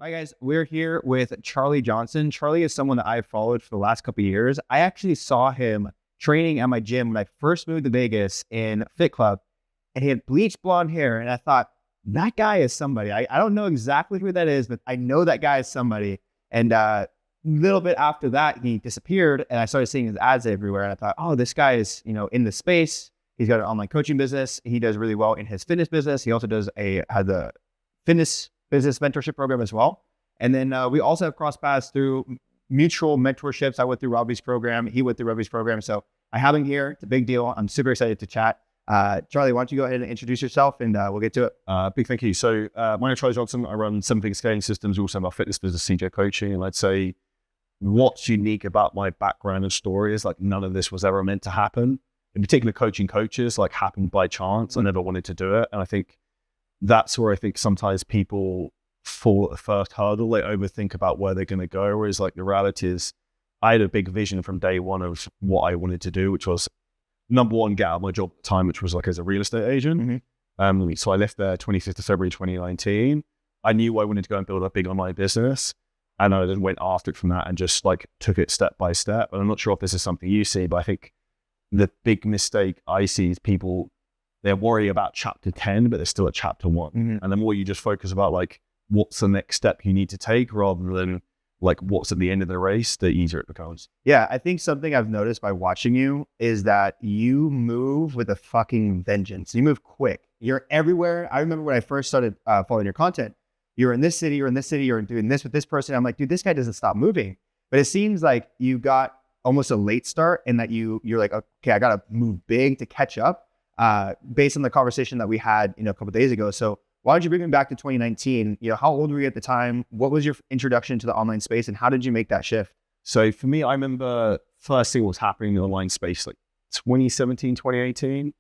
Hi guys, we're here with Charlie Johnson. Charlie is someone that I've followed for the last couple of years. I actually saw him training at my gym when I first moved to Vegas in Fit Club, and he had bleached blonde hair. And I thought, that guy is somebody. I don't know exactly who that is, but I know that guy is somebody. And a little bit after that, he disappeared, and I started seeing his ads everywhere. And I thought, oh, this guy is, in the space. He's got an online coaching business. He does really well in his fitness business. He also has a fitness business mentorship program as well. And then we also have crossed paths through mutual mentorships. I went through Robbie's program. He went through Robbie's program. So I have him here. It's a big deal. I'm super excited to chat. Charlie, why don't you go ahead and introduce yourself, and we'll get to it. Big thank you. So my name is Charlie Johnson. I run 7-Figure Scaling Systems, also my fitness business, CJ Coaching. And I'd say what's unique about my background and story is like none of this was ever meant to happen. In particular, coaching coaches like happened by chance. I never wanted to do it. And I think that's where I think sometimes people fall at the first hurdle. They overthink about where they're going to go. Whereas like the reality is I had a big vision from day one of what I wanted to do, which was number one, get out of my job at the time, which was like as a real estate agent. Mm-hmm. So I left there 25th of February, 2019. I knew I wanted to go and build a big online business. And I then went after it from that and just like took it step by step. And I'm not sure if this is something you see, but I think the big mistake I see is people, they're worried about chapter 10, but they're still at chapter 1. Mm-hmm. And the more you just focus about like, what's the next step you need to take rather than like what's at the end of the race, the easier it becomes. Yeah, I think something I've noticed by watching you is that you move with a fucking vengeance. You move quick. You're everywhere. I remember when I first started following your content, you're in this city, you're doing this with this person. I'm like, dude, this guy doesn't stop moving. But it seems like you got almost a late start and that you're like, okay, I got to move big to catch up based on the conversation that we had, a couple of days ago. So why don't you bring me back to 2019? How old were you at the time? What was your introduction to the online space, and how did you make that shift? So for me, I remember first thing was happening in the online space, like 2017, 2018.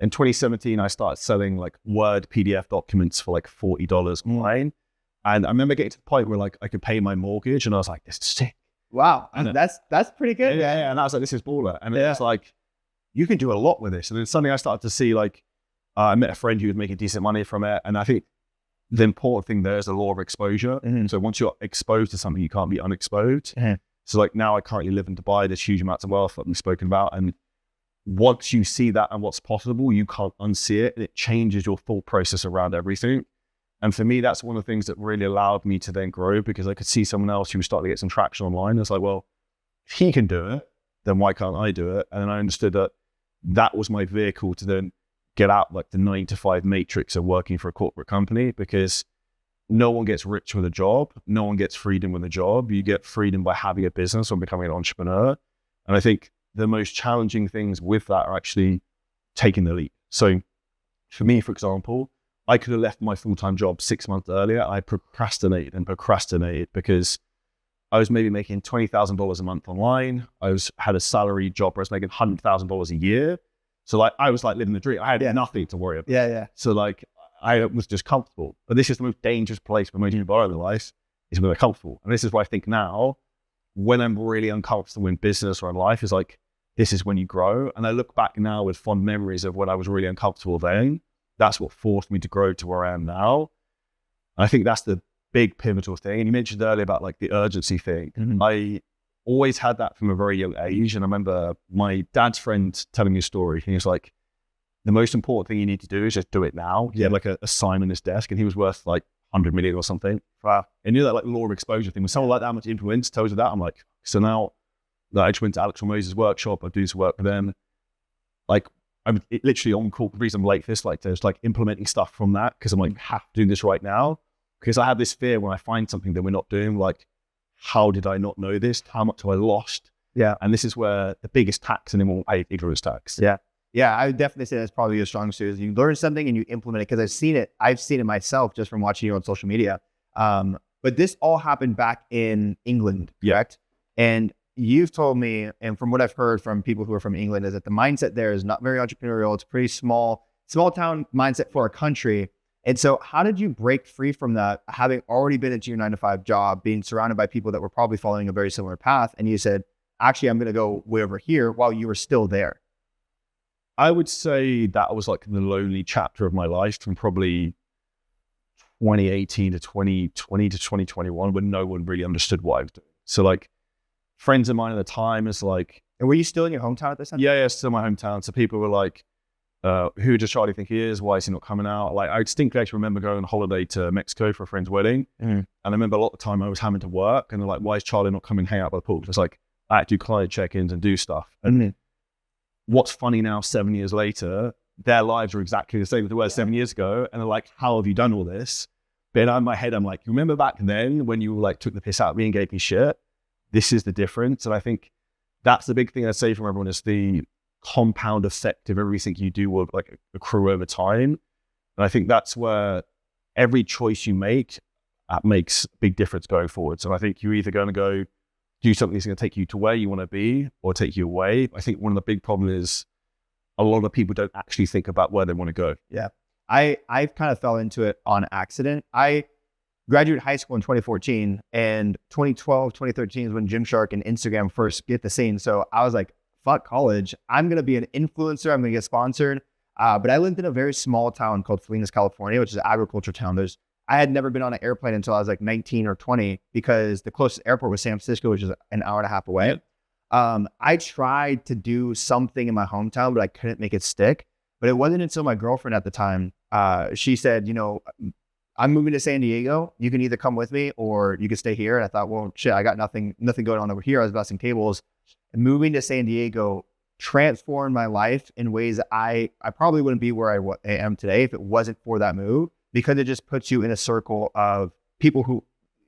In 2017, I started selling like Word PDF documents for like $40 online. And I remember getting to the point where like I could pay my mortgage, and I was like, this is sick. Wow. And that's pretty good. Yeah. And I was like, this is baller. And it was like, you can do a lot with this. And then suddenly I started to see like, I met a friend who was making decent money from it. And I think the important thing there is the law of exposure. Mm-hmm. So once you're exposed to something, you can't be unexposed. Mm-hmm. So like now I currently live in Dubai. There's huge amounts of wealth that we've spoken about. And once you see that and what's possible, you can't unsee it. And it changes your thought process around everything. And for me, that's one of the things that really allowed me to then grow, because I could see someone else who was starting to get some traction online. It's like, well, if he can do it, then why can't I do it? And then I understood that that was my vehicle to then get out like the 9-to-5 matrix of working for a corporate company, because no one gets rich with a job. No one gets freedom with a job. You get freedom by having a business or becoming an entrepreneur. And I think the most challenging things with that are actually taking the leap. So for me, for example, I could have left my full-time job 6 months earlier. I procrastinated because I was maybe making $20,000 a month online. Had a salary job where I was making $100,000 a year. So like, I was like living the dream. I had nothing to worry about. Yeah. So like, I was just comfortable. But this is the most dangerous place for most people in their life, is when they're comfortable. And this is why I think now, when I'm really uncomfortable in business or in life, is like, this is when you grow. And I look back now with fond memories of when I was really uncomfortable then. That's what forced me to grow to where I am now. And I think that's the big pivotal thing. And you mentioned earlier about like the urgency thing. Mm-hmm. I always had that from a very young age. And I remember my dad's friend telling me a story. He was like, the most important thing you need to do is just do it now. He had like a sign on his desk, and he was worth like 100 million or something. Wow. And you know that like law of exposure thing. When someone like that much influence tells you that, I'm like, so now I just went to Alex Ramose's workshop. I do some work for them. Like, I'm literally on call. The reason I'm late for this, like there's like implementing stuff from that, because I'm like, have to do this right now. Because I have this fear when I find something that we're not doing, like, how did I not know this? How much have I lost? Yeah. And this is where the biggest tax anyone will pay, ignorance tax. Yeah. Yeah, I would definitely say that's probably your strongest suit. You learn something and you implement it, because I've seen it myself just from watching you on social media. But this all happened back in England, correct? Yeah. And you've told me, and from what I've heard from people who are from England, is that the mindset there is not very entrepreneurial. It's a pretty small town mindset for a country. And so how did you break free from that, having already been into your 9-to-5 job, being surrounded by people that were probably following a very similar path, and you said, actually, I'm going to go way over here, while you were still there? I would say that was like the lonely chapter of my life from probably 2018 to 2020 to 2021 when no one really understood what I was doing. So like friends of mine at the time is like, and were you still in your hometown at this time? Yeah, still my hometown. So people were like, who does Charlie think he is? Why is he not coming out? Like I distinctly actually remember going on holiday to Mexico for a friend's wedding. And I remember a lot of the time I was having to work and they're like, why is Charlie not coming hang out by the pool? It's like, I had to do client check-ins and do stuff. And what's funny now, 7 years later, their lives are exactly the same as they were 7 years ago. And they're like, how have you done all this? But in my head, I'm like, you remember back then when you like took the piss out of me and gave me shit? This is the difference. And I think that's the big thing I say from everyone is the compound effect of everything you do will like accrue over time. And I think that's where every choice you make makes a big difference going forward. So I think you're either going to go do something that's going to take you to where you want to be or take you away. I think one of the big problems is a lot of people don't actually think about where they want to go. Yeah. I kind of fell into it on accident. I graduated high school in 2014 and 2012, 2013 is when Gymshark and Instagram first get the scene. So I was like, fuck college. I'm going to be an influencer. I'm going to get sponsored. But I lived in a very small town called Salinas, California, which is an agriculture town. I had never been on an airplane until I was like 19 or 20 because the closest airport was San Francisco, which is an hour and a half away. I tried to do something in my hometown, but I couldn't make it stick. But it wasn't until my girlfriend at the time, she said, you know, I'm moving to San Diego. You can either come with me or you can stay here. And I thought, well, shit, I got nothing going on over here. I was busting cables. And moving to San Diego transformed my life in ways that I probably wouldn't be where I am today if it wasn't for that move, because it just puts you in a circle of people who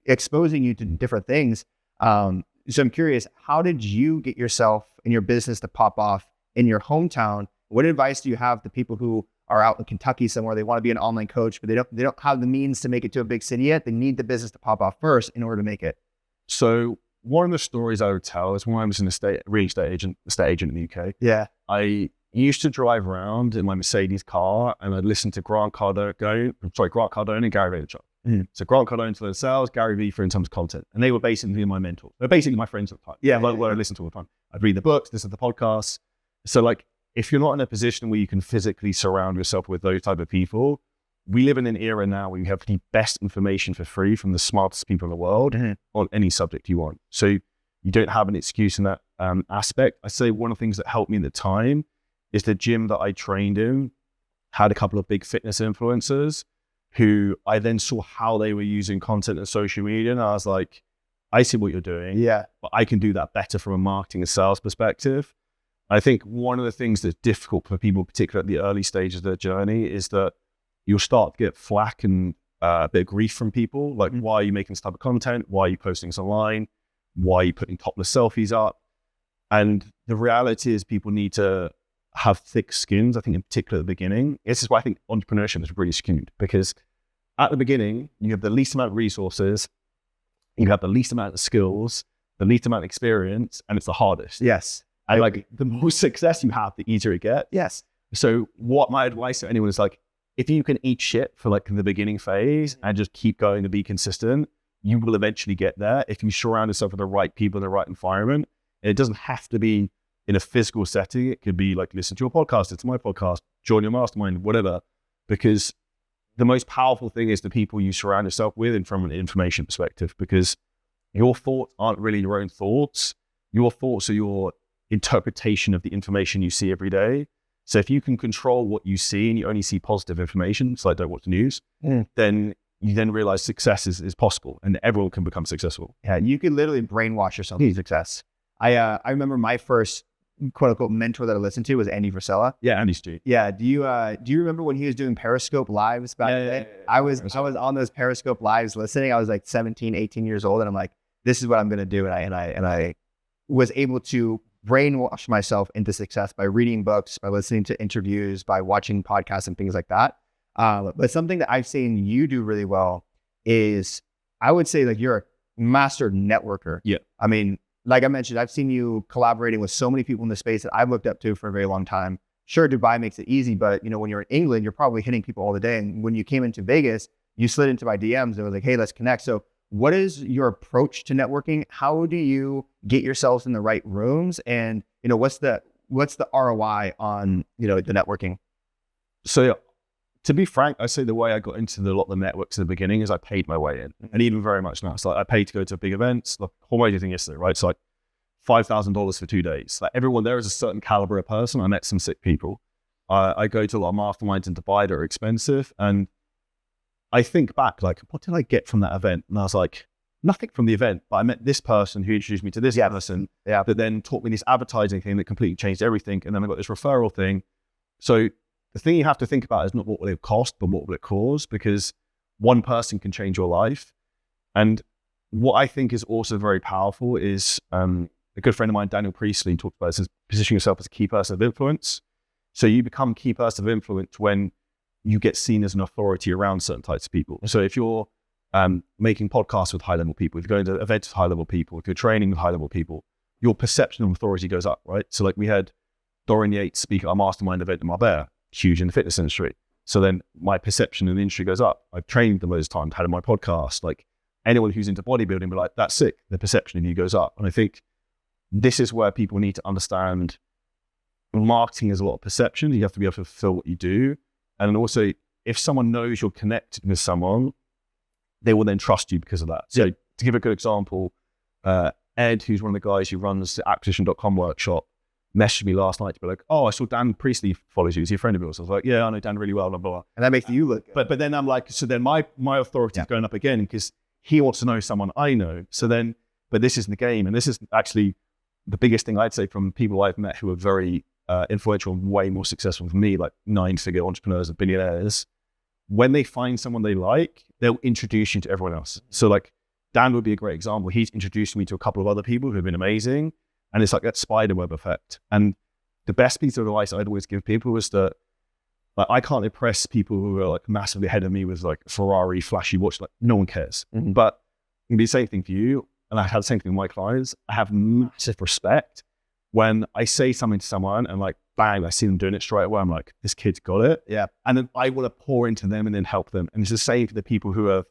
exposing you to different things. So I'm curious, how did you get yourself and your business to pop off in your hometown? What advice do you have to people who are out in Kentucky somewhere? They want to be an online coach, but they don't have the means to make it to a big city yet. They need the business to pop off first in order to make it. So one of the stories I would tell is when I was an real estate agent in the UK. Yeah. I used to drive around in my Mercedes car and I'd listen to Grant Cardone and Gary Vaynerchuk. So Grant Cardone to the sales, Gary Vee for in terms of content. And they were basically my mentors. They're basically my friends at the time. Yeah. What I listened to all the time. I'd read the books, listen to the podcasts. So like, if you're not in a position where you can physically surround yourself with those type of people, we live in an era now where you have the best information for free from the smartest people in the world on any subject you want. So you don't have an excuse in that aspect. I say one of the things that helped me at the time is the gym that I trained in had a couple of big fitness influencers who I then saw how they were using content and social media. And I was like, I see what you're doing, but I can do that better from a marketing and sales perspective. I think one of the things that's difficult for people, particularly at the early stages of their journey, is that you'll start to get flack and a bit of grief from people. Like, why are you making this type of content? Why are you posting this online? Why are you putting topless selfies up? And the reality is people need to have thick skins, I think in particular at the beginning. This is why I think entrepreneurship is really skewed, because at the beginning, you have the least amount of resources, you have the least amount of skills, the least amount of experience, and it's the hardest. Yes. And like the more success you have, the easier it gets. Yes. So what my advice to anyone is like, if you can eat shit for like the beginning phase and just keep going to be consistent, you will eventually get there if you surround yourself with the right people in the right environment. And it doesn't have to be in a physical setting. It could be like, listen to your podcast, it's my podcast, join your mastermind, whatever. Because the most powerful thing is the people you surround yourself with and from an information perspective, because your thoughts aren't really your own thoughts. Your thoughts are your interpretation of the information you see every day. So if you can control what you see and you only see positive information, so I don't watch the news, then you then realize success is possible and everyone can become successful. Yeah, you can literally brainwash yourself to success. I remember my first quote unquote mentor that I listened to was Andy Frisella. Yeah, Andy Street. Yeah. Do you remember when he was doing Periscope lives back then? I was on those Periscope lives listening. I was like 17, 18 years old, and I'm like, this is what I'm gonna do. And I was able to brainwash myself into success by reading books, by listening to interviews, by watching podcasts and things like that. But something that I've seen you do really well is, I would say, like, you're a master networker. Yeah. I mean, like I mentioned, I've seen you collaborating with so many people in the space that I've looked up to for a very long time. Sure, Dubai makes it easy, but when you're in England, you're probably hitting people all the day. And when you came into Vegas, you slid into my DMs and was like, hey, let's connect. So what is your approach to networking? How do you get yourselves in the right rooms? And, what's the ROI on, the networking? So to be frank, I say the way I got into a lot of the networks at the beginning is I paid my way in, and even very much now. So like, I paid to go to big events. Like Hormone thing yesterday, right? So like $5,000 for 2 days. Like everyone there is a certain caliber of person. I met some sick people. I go to a lot of masterminds in Dubai that are expensive, and I think back, like, what did I get from that event? And I was like, nothing from the event, but I met this person who introduced me to this person that then taught me this advertising thing that completely changed everything. And then I got this referral thing. So the thing you have to think about is not what will it cost, but what will it cause? Because one person can change your life. And what I think is also very powerful is a good friend of mine, Daniel Priestley, talked about this, is positioning yourself as a key person of influence. So you become key person of influence when you get seen as an authority around certain types of people. So if you're making podcasts with high-level people, if you're going to events with high-level people, if you're training with high-level people, your perception of authority goes up, right? So like we had Dorian Yates speak at our mastermind event in Marbella, huge in the fitness industry. So then my perception in the industry goes up. I've trained them those times, had in my podcast, like anyone who's into bodybuilding be like, that's sick. The perception of you goes up. And I think this is where people need to understand marketing is a lot of perception. You have to be able to fulfill what you do. And then also, if someone knows you're connected with someone, they will then trust you because of that. So to give a good example, Ed, who's one of the guys who runs the acquisition.com workshop, messaged me last night to be like, oh, I saw Dan Priestley follows you. Is he a friend of yours? I was like, yeah, I know Dan really well, blah, blah, blah. And that makes you look good. But then I'm like, so then my authority is going up again because he wants to know someone I know. So then, but this isn't the game. And this is actually the biggest thing I'd say from people I've met who are very influential and way more successful than me, like 9-figure entrepreneurs and billionaires. When they find someone they like, they'll introduce you to everyone else. So like Dan would be a great example. He's introduced me to a couple of other people who have been amazing. And it's like that spider web effect. And the best piece of advice I'd always give people was that like, I can't impress people who are like massively ahead of me with like Ferrari, flashy watch. Like no one cares. Mm-hmm. But it can be the same thing for you. And I had the same thing with my clients. I have massive respect when I say something to someone and like, bang, I see them doing it straight away. I'm like, this kid's got it. Yeah. And then I want to pour into them and then help them. And it's the same for the people who have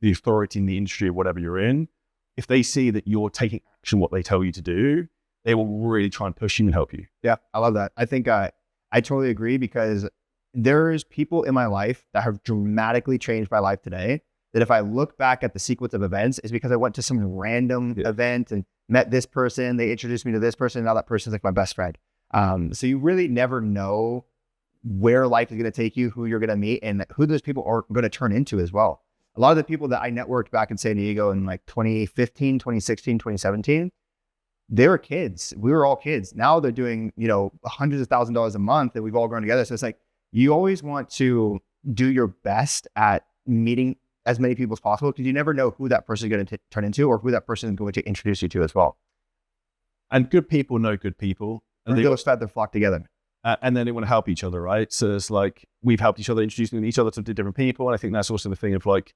the authority in the industry or whatever you're in. If they see that you're taking action, what they tell you to do, they will really try and push you and help you. Yeah, I love that. I think I totally agree because there's people in my life that have dramatically changed my life today that if I look back at the sequence of events, is because I went to some random event and met this person, they introduced me to this person, and now that person's like my best friend. So you really never know where life is going to take you, who you're going to meet, and who those people are going to turn into as well. A lot of the people that I networked back in San Diego in like 2015, 2016, 2017, they were kids. We were all kids. Now they're doing, hundreds of thousands of dollars a month and we've all grown together. So it's like, you always want to do your best at meeting as many people as possible because you never know who that person is going to turn into or who that person is going to introduce you to as well. And good people know good people. And they always fed their flock together. And then they want to help each other, right? So it's like, we've helped each other, introducing each other to different people. And I think that's also the thing of like,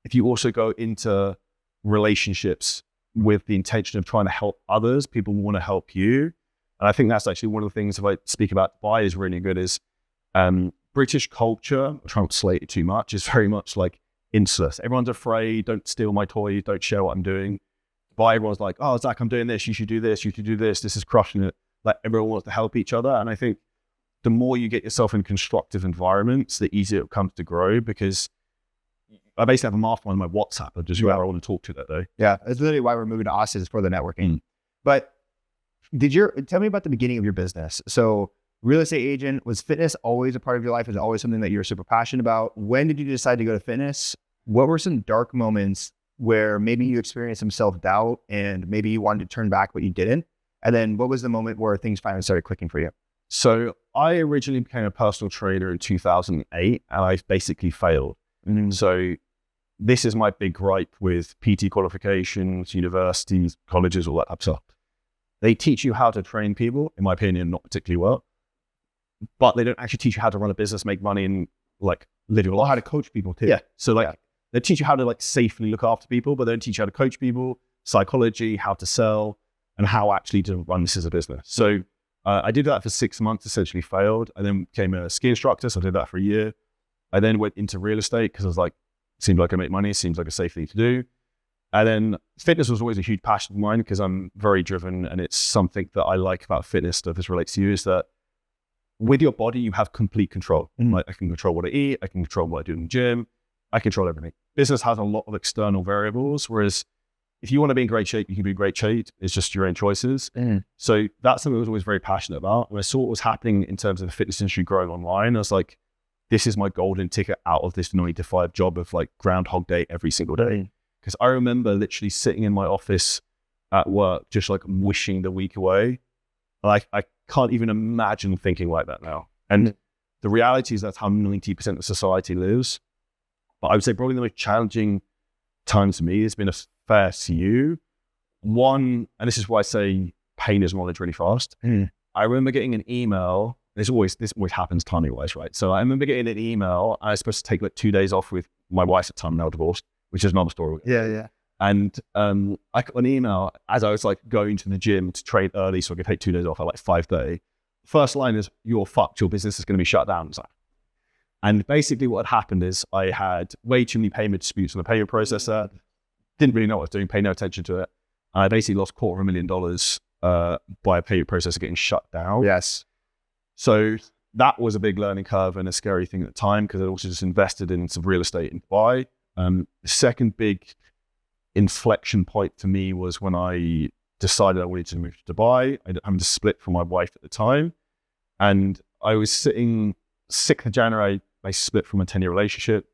if you also go into relationships with the intention of trying to help others, people want to help you. And I think that's actually one of the things, if I speak about Dubai, is really good is British culture, I try not to slate it too much, is very much like insular. Everyone's afraid, don't steal my toys, don't share what I'm doing. Dubai, everyone's like, oh, Zakk, I'm doing this, you should do this, you should do this is crushing it. Like everyone wants to help each other. And I think the more you get yourself in constructive environments, the easier it becomes to grow because I basically have a mastermind on my WhatsApp of just whoever I want to talk to that day. Yeah, that's literally why we're moving to Austin is for the networking. But tell me about the beginning of your business. So real estate agent, was fitness always a part of your life? Was it always something that you were super passionate about? When did you decide to go to fitness? What were some dark moments where maybe you experienced some self-doubt and maybe you wanted to turn back, but you didn't? And then what was the moment where things finally started clicking for you? So I originally became a personal trainer in 2008 and I basically failed. So this is my big gripe with PT qualifications, universities, colleges, all that type of stuff. They teach you how to train people, in my opinion, not particularly well, but they don't actually teach you how to run a business, make money, and like live your life. Or how to coach people too. Yeah. So they teach you how to like safely look after people, but they don't teach you how to coach people, psychology, how to sell, and how actually to run this as a business. So I did that for 6 months, essentially failed. I then became a ski instructor. So I did that for a year. I then went into real estate because I was like, seemed like I make money, seems like a safe thing to do. And then fitness was always a huge passion of mine because I'm very driven and it's something that I like about fitness stuff as relates to you is that with your body, you have complete control. Like I can control what I eat, I can control what I do in the gym, I control everything. Business has a lot of external variables, whereas if you want to be in great shape, you can be in great shape. It's just your own choices. So that's something I was always very passionate about. When I saw what was happening in terms of the fitness industry growing online, I was like, this is my golden ticket out of this 9 to 5 job of like Groundhog Day every single day. Because I remember literally sitting in my office at work, just like wishing the week away. Like I can't even imagine thinking like that now. And the reality is that's how 90% of society lives. But I would say probably the most challenging time to me has been a fair few. One, and this is why I say pain is knowledge really fast. I remember getting an email. This always happens timing wise, right? So I remember getting an email. I was supposed to take like 2 days off with my wife at the time, now divorced, which is another story. And I got an email as I was like going to the gym to train early so I could take 2 days off at like 5:30. First line is, "You're fucked, your business is going to be shut down." And basically what had happened is I had way too many payment disputes on the payment processor, didn't really know what I was doing, paid no attention to it. And I basically lost $250,000 by a payment processor getting shut down. So that was a big learning curve and a scary thing at the time, because I also just invested in some real estate in Dubai. The second big inflection point for me was when I decided I wanted to move to Dubai. I happened to split from my wife at the time. And I was sitting 6th of January, I split from a 10-year relationship.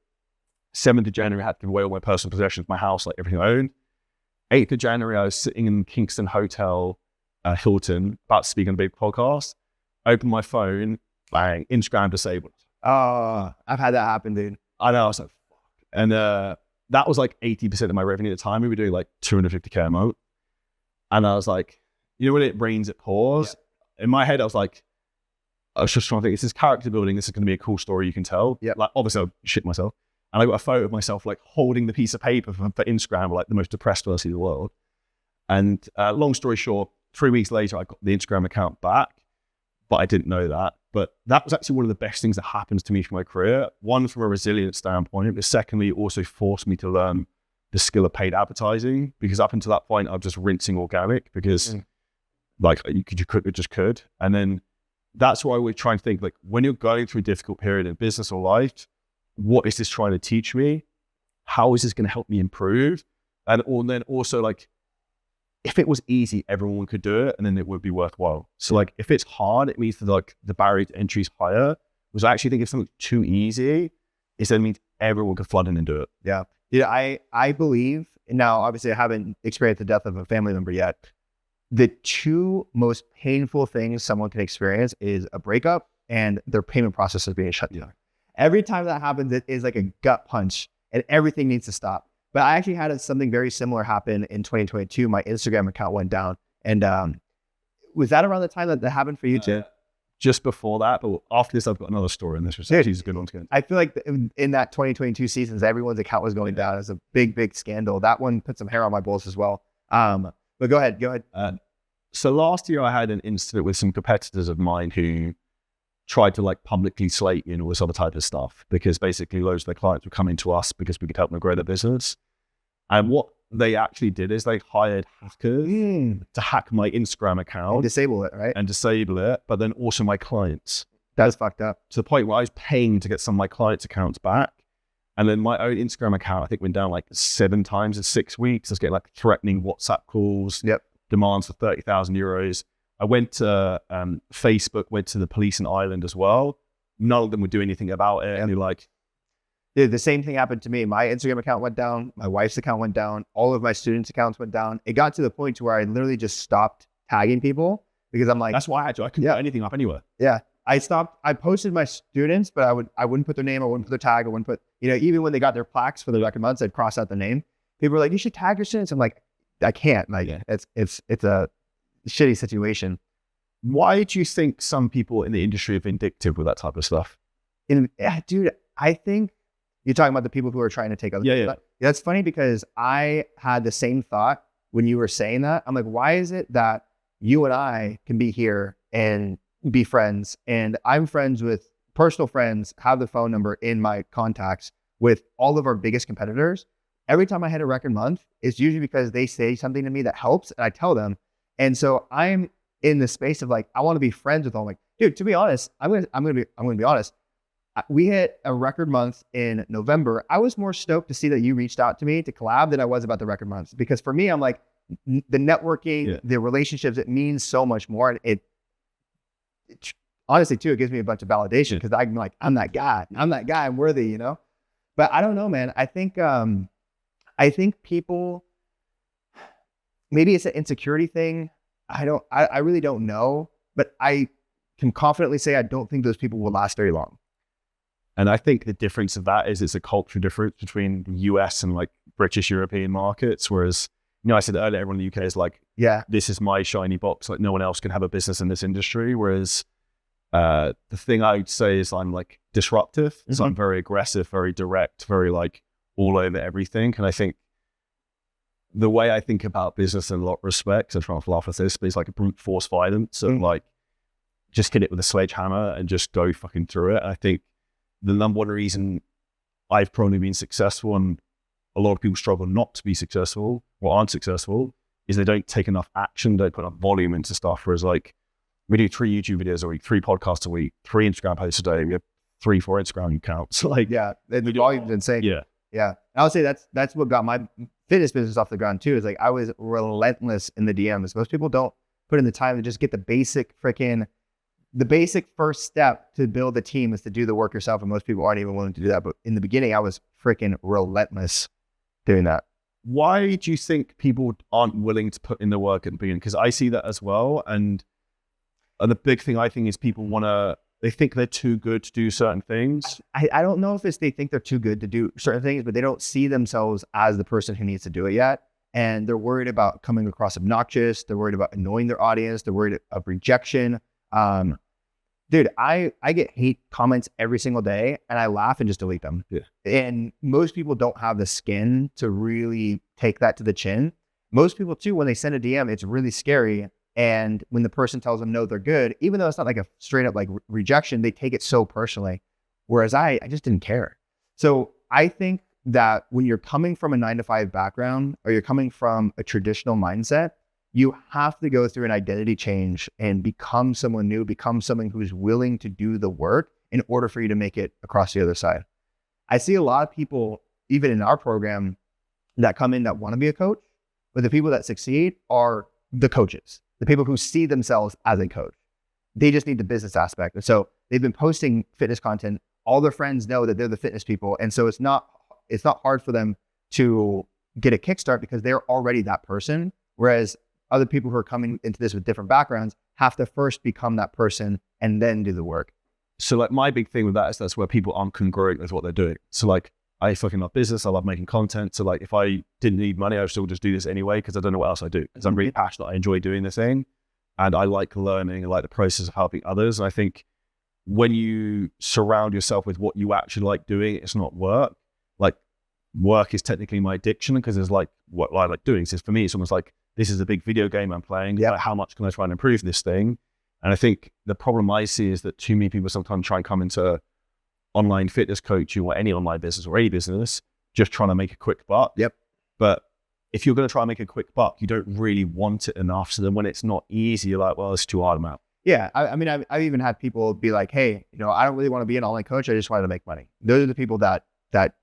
7th of January, I had to give away all my personal possessions, my house, like everything I owned. 8th of January, I was sitting in Kingston Hotel, Hilton, about to speak on a big podcast. Opened my phone, bang, Instagram disabled. Oh, I've had that happen, dude. I know, I was like, fuck. And that was like 80% of my revenue at the time. We were doing like $250K a month. And I was like, you know, when it rains, it pours. In my head, I was just trying to think, this is character building. This is going to be a cool story you can tell. Like, obviously, I'll shit myself. And I got a photo of myself like holding the piece of paper for Instagram, like the most depressed person in the world. And long story short, 3 weeks later, I got the Instagram account back, but I didn't know that. But that was actually one of the best things that happens to me for my career. One, from a resilience standpoint, but secondly, it also forced me to learn the skill of paid advertising, because up until that point, I was just rinsing organic because like you just could. And then that's why we're trying to think, like, when you're going through a difficult period in business or life, what is this trying to teach me? How is this going to help me improve? And then also, like, if it was easy, everyone could do it, and then it would be worthwhile. So like, if it's hard, it means that like the barrier to entry is higher. Because I actually think if something's too easy, it means everyone could flood in and do it. Yeah. I believe, now obviously I haven't experienced the death of a family member yet. The two most painful things someone can experience is a breakup and their payment processor being shut down. Every time that happens, it is like a gut punch and everything needs to stop. But I actually had something very similar happen in 2022. My Instagram account went down. And was that around the time that happened for you too? Just before that, but after this, I've got another story, and this was actually a good one to get. I feel like in that 2022 seasons, everyone's account was going down. It was a big scandal. That one put some hair on my balls as well. But go ahead. So last year, I had an incident with some competitors of mine who tried to like publicly slate me and all this other type of stuff, because basically loads of their clients were coming to us because we could help them grow their business. And what they actually did is they hired hackers to hack my Instagram account. And disable it, right? And disable it, but then also my clients. That's fucked up. To the point where I was paying to get some of my clients' accounts back. And then my own Instagram account, I think, went down like 7 times in 6 weeks. I was getting like threatening WhatsApp calls, demands for 30,000 euros. I went to Facebook, went to the police in Ireland as well. None of them would do anything about it. And they're like, dude, the same thing happened to me. My Instagram account went down. My wife's account went down. All of my students' accounts went down. It got to the point to where I literally just stopped tagging people, because I'm like, that's why I had to. I couldn't put anything up anywhere. Yeah. I posted my students, but I wouldn't put their name. I wouldn't put their tag. I wouldn't put, even when they got their plaques for the record months, I'd cross out the name. People were like, you should tag your students. I'm like, I can't. Like, it's a shitty situation. Why do you think some people in the industry are vindictive with that type of stuff? Dude, I think you're talking about the people who are trying to take other people. That's funny, because I had the same thought when you were saying that. I'm like, why is it that you and I can be here and be friends, and I'm friends with personal friends, have the phone number in my contacts with all of our biggest competitors? Every time I hit a record month, it's usually because they say something to me that helps, and I tell them. And so I'm in the space of like, I want to be friends with all. Like, Dude, to be honest, I'm gonna be honest. We hit a record month in November. I was more stoked to see that you reached out to me to collab than I was about the record months, because for me, I'm like, the networking, the relationships, it means so much more. And it honestly too, it gives me a bunch of validation, because I'm like, I'm that guy. I'm worthy, you know? But I don't know, man. I think people, maybe it's an insecurity thing. I really don't know, but I can confidently say I don't think those people will last very long. And I think the difference of that is it's a culture difference between the US and like British European markets. Whereas, you know, I said earlier, everyone in the UK is like, this is my shiny box. Like no one else can have a business in this industry. Whereas the thing I would say is I'm like disruptive. So I'm very aggressive, very direct, very like all over everything. And I think the way I think about business in a lot of respects, I'm trying to laugh at this, but it's like a brute force violence. So like just hit it with a sledgehammer and just go fucking through it. And I think the number one reason I've probably been successful, and a lot of people struggle not to be successful or aren't successful, is they don't take enough action, don't put enough volume into stuff. Whereas like we do 3 YouTube videos a week, 3 podcasts a week, 3 Instagram posts a day, we have 3-4 Instagram accounts. Like the volume's insane. Yeah. And I would say that's what got my fitness business off the ground too, is like I was relentless in the DMs. Most people don't put in the time to just get the basic first step to build a team is to do the work yourself. And most people aren't even willing to do that. But in the beginning, I was freaking relentless doing that. Why do you think people aren't willing to put in the work at the beginning? Because I see that as well. And the big thing I think is people they think they're too good to do certain things. I don't know if they think they're too good to do certain things, but they don't see themselves as the person who needs to do it yet. And they're worried about coming across obnoxious. They're worried about annoying their audience. They're worried of rejection. Dude, I get hate comments every single day and I laugh and just delete them. Yeah. And most people don't have the skin to really take that to the chin. Most people too, when they send a DM, it's really scary. And when the person tells them no, they're good, even though it's not like a straight up like rejection, they take it so personally. Whereas I just didn't care. So I think that when you're coming from a 9-to-5 background, or you're coming from a traditional mindset, you have to go through an identity change and become someone new, become someone who's willing to do the work in order for you to make it across the other side. I see a lot of people, even in our program, that come in that want to be a coach, but the people that succeed are the coaches, the people who see themselves as a coach. They just need the business aspect. And so they've been posting fitness content. All their friends know that they're the fitness people. And so it's not hard for them to get a kickstart because they're already that person. Whereas other people who are coming into this with different backgrounds have to first become that person and then do the work. So like my big thing with that is that's where people aren't congruent with what they're doing. So like I fucking love business. I love making content. So like if I didn't need money, I would still just do this anyway because I don't know what else I do. Because I'm really passionate. I enjoy doing this thing. And I like learning. I like the process of helping others. And I think when you surround yourself with what you actually like doing, it's not work. Like work is technically my addiction because it's like what I like doing. So for me, it's almost like this is a big video game I'm playing. Yeah. Like, how much can I try and improve this thing? And I think the problem I see is that too many people sometimes try and come into online fitness coaching or any online business or any business just trying to make a quick buck. Yep. But if you're going to try and make a quick buck, you don't really want it enough. So then when it's not easy, you're like, well, it's too hard, I'm out. Yeah. I mean, I've even had people be like, hey, I don't really want to be an online coach. I just wanted to make money. Those are the people that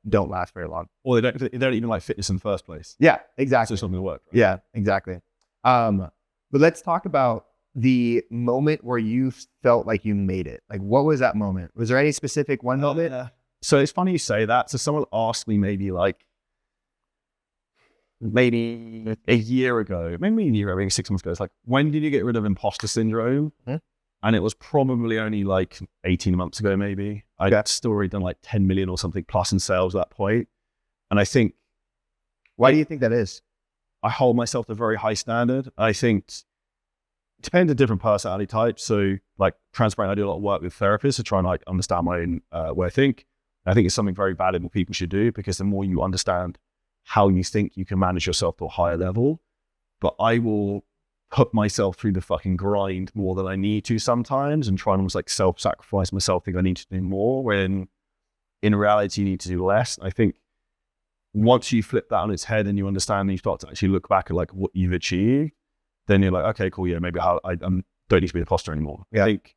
don't last very long. Or they don't even like fitness in the first place. Yeah, exactly. So it's not going to work. Right? Yeah, exactly. But let's talk about the moment where you felt like you made it. Like, what was that moment? Was there any specific one moment? So it's funny you say that. So someone asked me maybe a year ago, maybe 6 months ago. It's like, when did you get rid of imposter syndrome? Mm-hmm. And it was probably only like 18 months ago, maybe. I'd still already done like 10 million or something plus in sales at that point. And I think... Why do you think that is? I hold myself to a very high standard. I think it depends on different personality types. So like transparent, I do a lot of work with therapists to try and like understand my own way I think. I think it's something very valuable people should do because the more you understand how you think, you can manage yourself to a higher level. But I will put myself through the fucking grind more than I need to sometimes and try and almost like self-sacrifice myself, think I need to do more when in reality you need to do less. I think once you flip that on its head and you understand and you start to actually look back at like what you've achieved, then you're like, okay, cool. Yeah, maybe I don't need to be the imposter anymore. Yeah. I think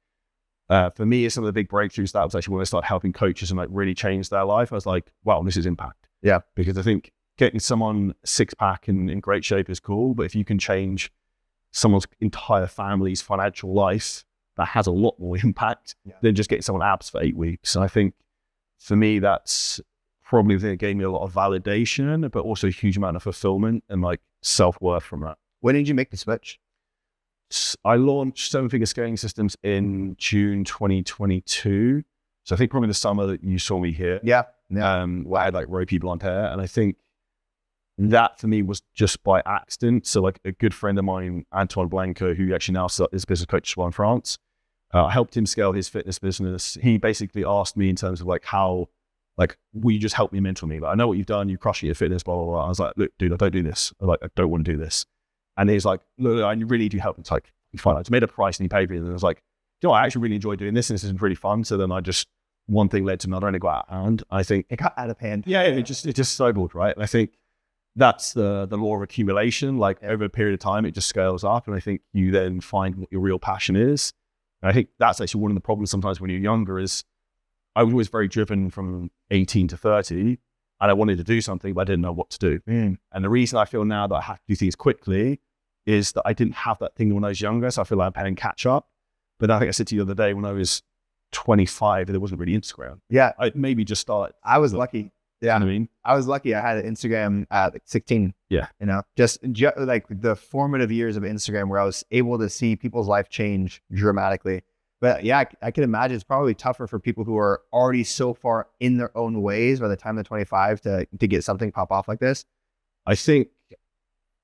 For me, some of the big breakthroughs, that was actually when I started helping coaches and like really change their life. I was like, wow, this is impact. Yeah. Because I think getting someone six pack and in great shape is cool, but if you can change someone's entire family's financial life, that has a lot more impact than just getting someone abs for 8 weeks. And I think for me, that's probably the thing that gave me a lot of validation, but also a huge amount of fulfillment and like self-worth from that. When did you make the switch? I launched Seven Figure Scaling Systems in June 2022. So I think probably the summer that you saw me here. Yeah. Where I had like ropey blonde hair. And I think that for me was just by accident. So like a good friend of mine, Antoine Blanco, who actually now is business coach as well in France, I helped him scale his fitness business. He basically asked me in terms of like how, like, will you just help me mentor me? Like, I know what you've done, you crush it at fitness, blah, blah, blah. I was like, look, dude, I don't do this. I don't want to do this. And he's like, look, I really need your help. It's like, fine. I just made a price and he paid me. And I was like, you know, I actually really enjoy doing this and this is really fun. So then one thing led to another and it got out of hand. I think it got out of hand. Yeah, it just snowballed, right? And I think that's the law of accumulation. Like over a period of time, it just scales up. And I think you then find what your real passion is. And I think that's actually one of the problems sometimes when you're younger is I was always very driven from 18 to 30 and I wanted to do something, but I didn't know what to do. And the reason I feel now that I have to do things quickly is that I didn't have that thing when I was younger. So I feel like I'm playing catch up. But I think I said to you the other day when I was 25, there wasn't really Instagram. Yeah. I maybe just started. I was lucky. Yeah. You know what I mean? I was lucky. I had an Instagram at like 16. Yeah. You know, just like the formative years of Instagram where I was able to see people's life change dramatically. But yeah, I can imagine it's probably tougher for people who are already so far in their own ways by the time they're 25 to get something pop off like this. I think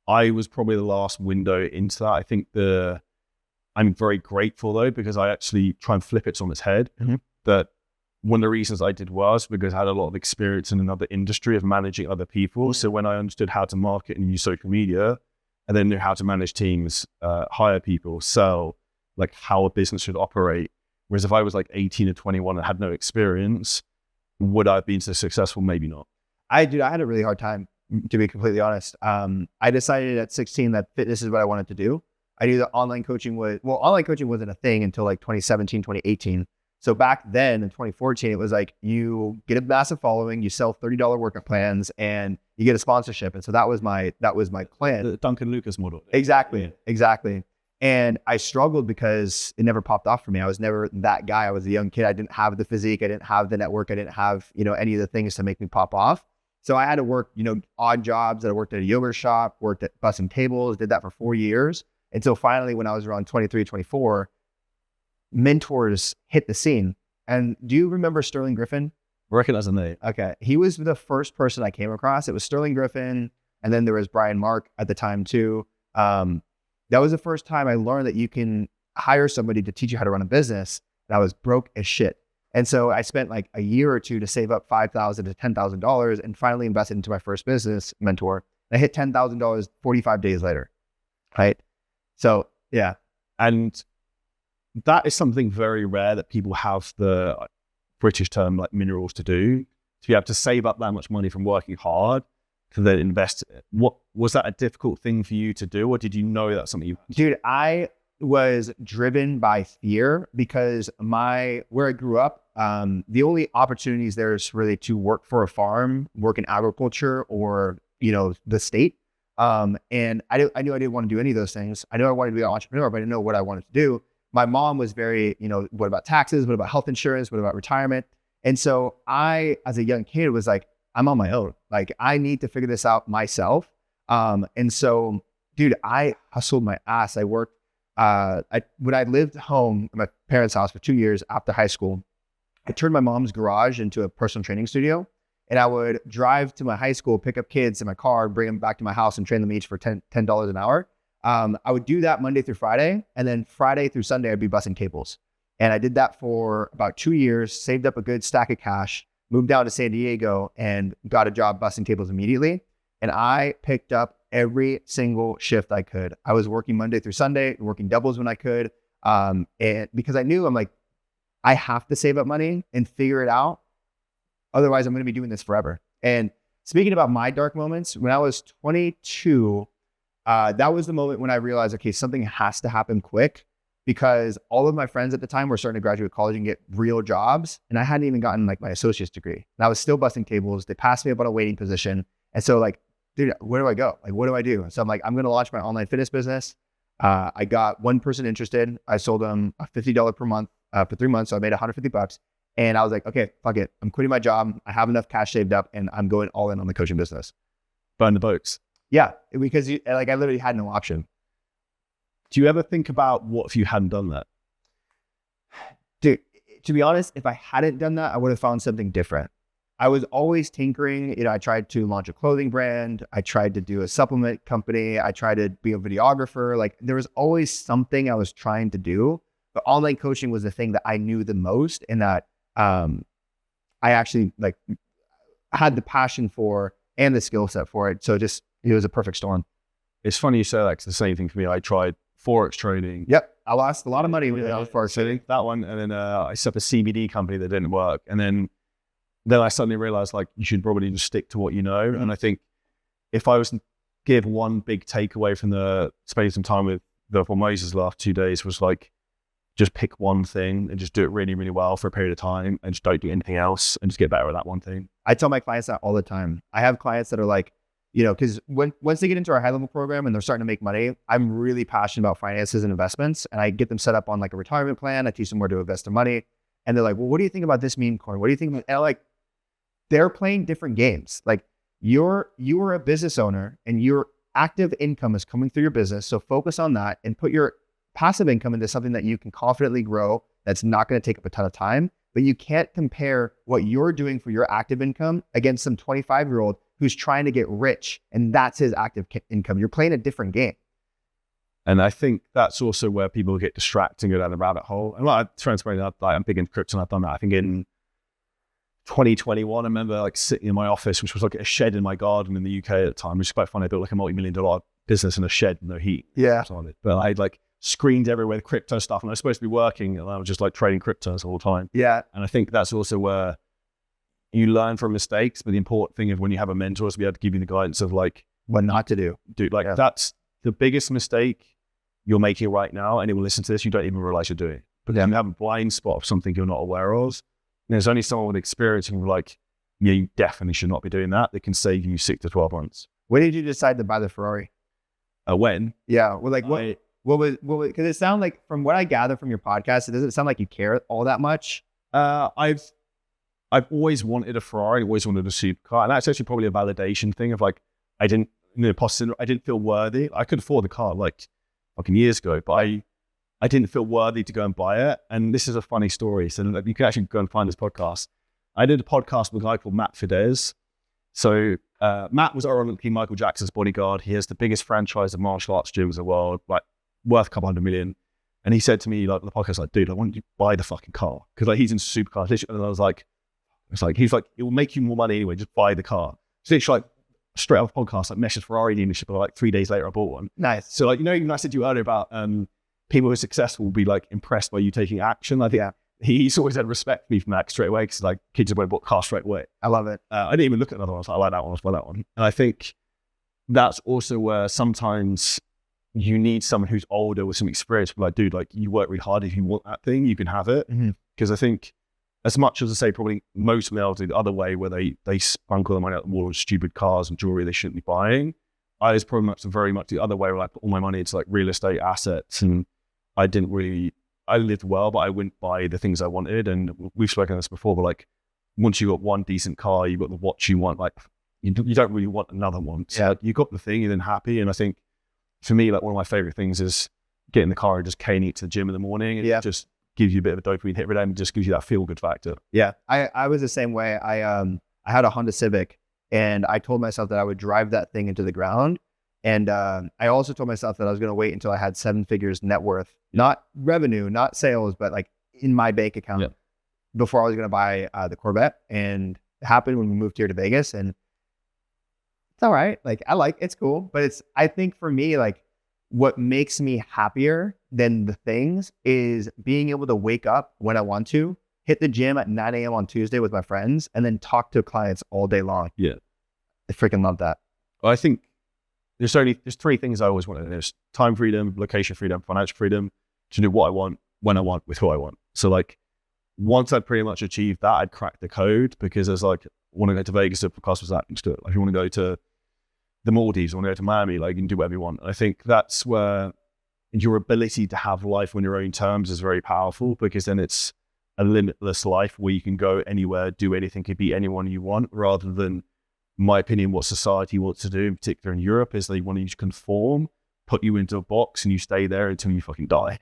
I was probably the last window into that. I think I'm very grateful though, because I actually try and flip it on its head. That one of the reasons I did was because I had a lot of experience in another industry of managing other people. So when I understood how to market and use social media, and then knew how to manage teams, hire people, sell, like how a business should operate. Whereas if I was like 18 or 21 and had no experience, would I have been so successful? Maybe not. I had a really hard time, to be completely honest. I decided at 16 that fitness is what I wanted to do. I knew that online coaching wasn't a thing until like 2017, 2018. So back then in 2014, it was like you get a massive following, you sell $30 workout plans and you get a sponsorship. And so that was my plan. The Duncan Lucas model. Exactly. And I struggled because it never popped off for me. I was never that guy. I was a young kid. I didn't have the physique. I didn't have the network. I didn't have, any of the things to make me pop off. So I had to work, odd jobs. I worked at a yogurt shop, worked at bussing tables, did that for 4 years. Until finally, when I was around 23, 24, mentors hit the scene. And do you remember Sterling Griffin? I recognize the name. Okay. He was the first person I came across. It was Sterling Griffin. And then there was Brian Mark at the time too. That was the first time I learned that you can hire somebody to teach you how to run a business. And I was broke as shit. And so I spent like a year or two to save up $5,000 to $10,000 and finally invested into my first business mentor. I hit $10,000 45 days later. Right. So yeah. And that is something very rare that people have the British term like minerals to do, to be able to save up that much money from working hard to then invest in it. What was that a difficult thing for you to do, or did you know that's something you? Dude, I was driven by fear because where I grew up, the only opportunities there is really to work for a farm, work in agriculture, or the state. And I knew I didn't want to do any of those things. I knew I wanted to be an entrepreneur, but I didn't know what I wanted to do. My mom was very, what about taxes? What about health insurance? What about retirement? And so I, as a young kid, was like, I'm on my own. Like, I need to figure this out myself. And so, dude, I hustled my ass. I worked, when I lived home at my parents' house for 2 years after high school, I turned my mom's garage into a personal training studio. And I would drive to my high school, pick up kids in my car, bring them back to my house and train them each for $10 an hour. I would do that Monday through Friday. And then Friday through Sunday, I'd be bussing tables. And I did that for about 2 years, saved up a good stack of cash, moved down to San Diego and got a job bussing tables immediately. And I picked up every single shift I could. I was working Monday through Sunday, working doubles when I could. And because I knew I have to save up money and figure it out. Otherwise, I'm going to be doing this forever. And speaking about my dark moments, when I was 22, that was the moment when I realized, okay, something has to happen quick. because all of my friends at the time were starting to graduate college and get real jobs. And I hadn't even gotten like my associate's degree. And I was still busting tables. They passed me up on a waiting position. And so like, dude, where do I go? Like, what do I do? So I'm like, I'm going to launch my online fitness business. I got one person interested. I sold them $50 per month for 3 months. So I made $150. And I was like, okay, fuck it. I'm quitting my job. I have enough cash saved up and I'm going all in on the coaching business. Burn the boats. Yeah, because I literally had no option. Do you ever think about what if you hadn't done that? Dude, to be honest, if I hadn't done that, I would have found something different. I was always tinkering. You know, I tried to launch a clothing brand. I tried to do a supplement company. I tried to be a videographer. Like there was always something I was trying to do. But online coaching was the thing that I knew the most and that I actually like had the passion for and the skill set for it. So just, it was a perfect storm. It's funny you say that, 'cause the same thing for me. I tried Forex trading. Yep. I lost a lot of money with Forex trading. That one. And then I set up a CBD company that didn't work. And then I suddenly realized like you should probably just stick to what you know. Mm-hmm. And I think if I was to give one big takeaway from the spending some time with Moses the last 2 days was like, just pick one thing and just do it really, really well for a period of time and just don't do anything else and just get better at that one thing. I tell my clients that all the time. I have clients that are like, you know, because once they get into our high level program and they're starting to make money, I'm really passionate about finances and investments. And I get them set up on like a retirement plan. I teach them where to invest their money. And they're like, well, what do you think about this meme coin? What do you think about, and I'm like, they're playing different games. Like you are a business owner and your active income is coming through your business. So focus on that and put your passive income into something that you can confidently grow. That's not going to take up a ton of time, but you can't compare what you're doing for your active income against some 25-year-old who's trying to get rich and that's his active income. You're playing a different game. And I think that's also where people get distracted and go down the rabbit hole. And like, transparently, I'm big into crypto and I've done that. I think in 2021, I remember like sitting in my office, which was like a shed in my garden in the UK at the time, which is quite funny. I built like a multi-million-dollar business in a shed with no heat. Yeah. On it. But I had like screens everywhere with crypto stuff and I was supposed to be working and I was just like trading cryptos all the time. Yeah. And I think that's also where you learn from mistakes, but the important thing is when you have a mentor is to be able to give you the guidance of like what not to do. Dude, like that's the biggest mistake you're making right now. And it will listen to this. You don't even realize you're doing it. But then you have a blind spot of something you're not aware of. And there's only someone with experience who like, yeah, you definitely should not be doing that. That can save you 6 to 12 months. When did you decide to buy the Ferrari? When? Yeah. Well, like what was, because it sounds like from what I gather from your podcast, it doesn't sound like you care all that much. I've always wanted a Ferrari, always wanted a supercar. And that's actually probably a validation thing of like, I didn't feel worthy. I could afford the car like fucking years ago, but I didn't feel worthy to go and buy it. And this is a funny story. So you can actually go and find this podcast. I did a podcast with a guy called Matt Fidesz. So Matt was ironically Michael Jackson's bodyguard. He has the biggest franchise of martial arts gyms in the world, like worth a couple $100 million. And he said to me, like on the podcast, like, dude, I want you to buy the fucking car. Cause like he's in supercars. And I was like, he's like, it will make you more money anyway, just buy the car. So it's like straight off the podcast, like messaged Ferrari dealership, but like 3 days later I bought one. Nice. So like, you know, even I said to you earlier about people who are successful will be like impressed by you taking action. I think he's always had respect for me from that straight away because like kids have bought cars straight away. I love it. I didn't even look at another one. I was like, I like that one, let's buy that one. And I think that's also where sometimes you need someone who's older with some experience. But like, dude, like you work really hard. If you want that thing, you can have it. Because I think as much as I say, probably most males do the other way where they sprinkle their money out the wall on stupid cars and jewelry they shouldn't be buying. I was probably very much the other way where I put all my money into like real estate assets and I lived well, but I wouldn't buy the things I wanted. And we've spoken on this before, but like once you got one decent car, you got the watch you want, like you don't really want another one. So like, you got the thing, you're then happy. And I think for me, like one of my favorite things is getting in the car and just caning it to the gym in the morning. And it just gives you a bit of a dopamine hit every day and just gives you that feel good factor. Yeah. I was the same way. I had a Honda Civic and I told myself that I would drive that thing into the ground. And I also told myself that I was going to wait until I had 7 figures net worth, not revenue, not sales, but like in my bank account before I was going to buy the Corvette. And it happened when we moved here to Vegas and it's all right. Like it's cool, but I think for me, like what makes me happier than the things is being able to wake up when I want to, hit the gym at 9 a.m. on Tuesday with my friends and then talk to clients all day long. Yeah. I freaking love that. Well, I think there's 3 things I always wanted. There's time freedom, location freedom, financial freedom. to do what I want, when I want, with who I want. So like, once I'd pretty much achieved that, I'd cracked the code, because there's like, I want to go to Vegas to podcast with Zakk, do it. Like, if you want to go to the Maldives, I want to go to Miami, like, you can do whatever you want. And I think that's where your ability to have life on your own terms is very powerful, because then it's a limitless life where you can go anywhere, do anything, could be anyone you want, rather than, in my opinion, what society wants to do, in particular in Europe, is they want you to conform, put you into a box, and you stay there until you fucking die.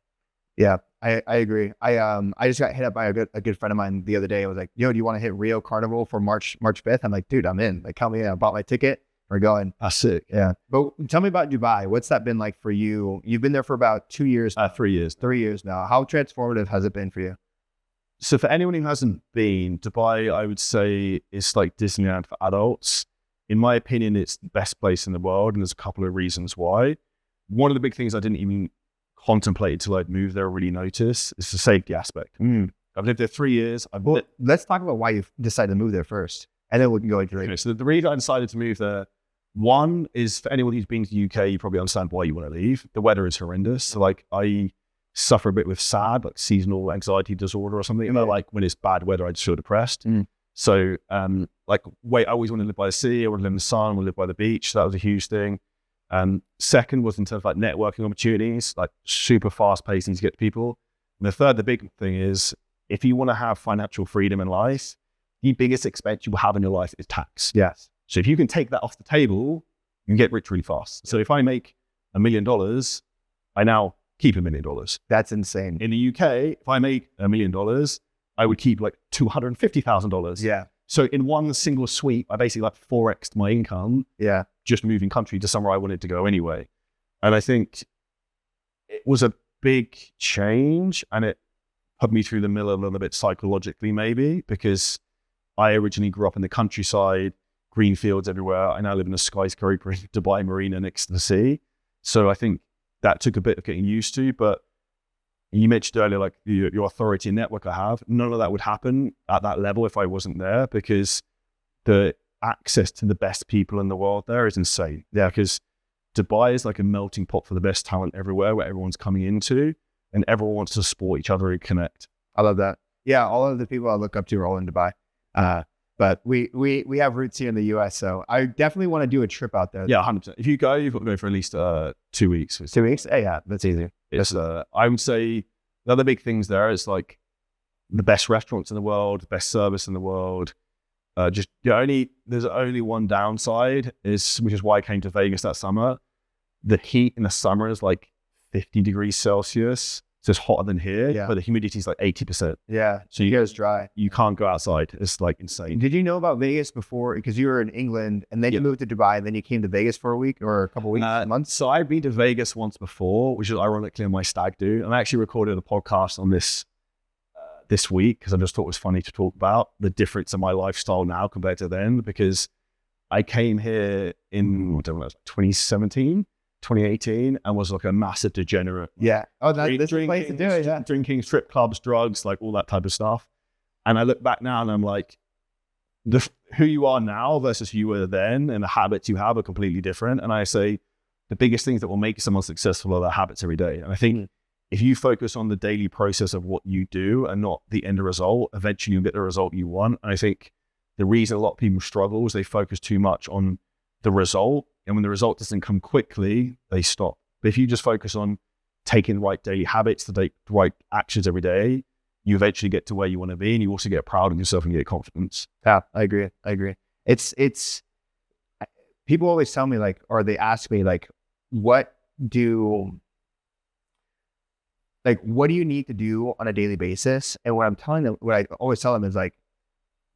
Yeah, I agree. I just got hit up by a good friend of mine the other day. I was like, yo, do you want to hit Rio Carnival for March 5th? I'm like, dude, I'm in. Like, count me in. I bought my ticket. We're going. That's sick. Yeah. But tell me about Dubai. What's that been like for you? You've been there for about 2 years. 3 years. 3 years now. How transformative has it been for you? So for anyone who hasn't been, Dubai, I would say, is like Disneyland for adults. In my opinion, it's the best place in the world, and there's a couple of reasons why. One of the big things I didn't even contemplate until I'd moved there or really notice is the safety aspect. I've lived there 3 years. Let's talk about why you decided to move there first, and then we can go into it. Okay, so the reason I decided to move there, one is, for anyone who's been to the UK, you probably understand why you want to leave. The weather is horrendous. So like, I suffer a bit with SAD, like seasonal anxiety disorder or something. You know, like when it's bad weather, I just feel depressed. So I always want to live by the sea. I want to live in the sun. I want to live by the beach. So that was a huge thing. Second was in terms of like networking opportunities, like super fast paced to get to people. And the third, the big thing is, if you want to have financial freedom in life, the biggest expense you will have in your life is tax. Yes. So if you can take that off the table, you can get rich really fast. So if I make $1 million, I now keep $1 million. That's insane. In the UK, if I make $1 million, I would keep like $250,000. Yeah. So in one single sweep, I basically like 4x'd my income. Yeah. Just moving country to somewhere I wanted to go anyway. And I think it was a big change, and it put me through the mill a little bit psychologically, maybe, because I originally grew up in the countryside, green fields everywhere. I now live in a skyscraper in Dubai Marina next to the sea. So I think that took a bit of getting used to. But you mentioned earlier, like your authority and network I have, none of that would happen at that level if I wasn't there, because the access to the best people in the world there is insane. Yeah, because Dubai is like a melting pot for the best talent everywhere, where everyone's coming into, and everyone wants to support each other and connect. I love that. Yeah, all of the people I look up to are all in Dubai. But we have roots here in the US, so I definitely want to do a trip out there. Yeah, 100%. If you go, you've got to go for at least 2 weeks. 2 weeks? Yeah, that's easy. It's I would say the other big things there is like the best restaurants in the world, the best service in the world. There's only one downside, which is why I came to Vegas that summer. The heat in the summer is like 50 degrees Celsius. So it's hotter than here, but the humidity is like 80%. Yeah. So here it's dry. You can't go outside. It's like insane. Did you know about Vegas before? Because you were in England, and then you moved to Dubai, and then you came to Vegas for a week or a couple of weeks, months? So I've been to Vegas once before, which is ironically on my stag do. And I actually recorded a podcast on this week, because I just thought it was funny to talk about the difference in my lifestyle now compared to then, because I came here in, I don't know, 2017. 2018, and was like a massive degenerate. Yeah. Oh, that's the place to do it. Yeah. Drinking, strip clubs, drugs, like all that type of stuff. And I look back now and I'm like, who you are now versus who you were then, and the habits you have are completely different. And I say the biggest things that will make someone successful are their habits every day. And I think if you focus on the daily process of what you do and not the end result, eventually you'll get the result you want. And I think the reason a lot of people struggle is they focus too much on the result. And when the result doesn't come quickly, they stop. But if you just focus on taking the right daily habits, the right actions every day, you eventually get to where you want to be, and you also get proud of yourself and get confidence. Yeah, I agree. It's people always tell me, like, or they ask me, like, what do you need to do on a daily basis? And what I always tell them is, like,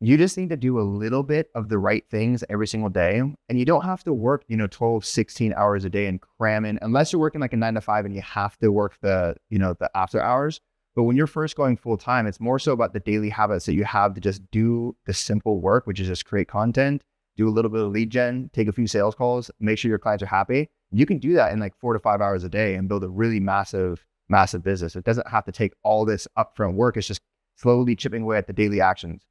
you just need to do a little bit of the right things every single day. And you don't have to work, 12, 16 hours a day and cram in, unless you're working like a 9 to 5 and you have to work the after hours. But when you're first going full time, it's more so about the daily habits that you have to just do the simple work, which is just create content, do a little bit of lead gen, take a few sales calls, make sure your clients are happy. You can do that in like 4 to 5 hours a day and build a really massive business. It doesn't have to take all this upfront work. It's just slowly chipping away at the daily actions.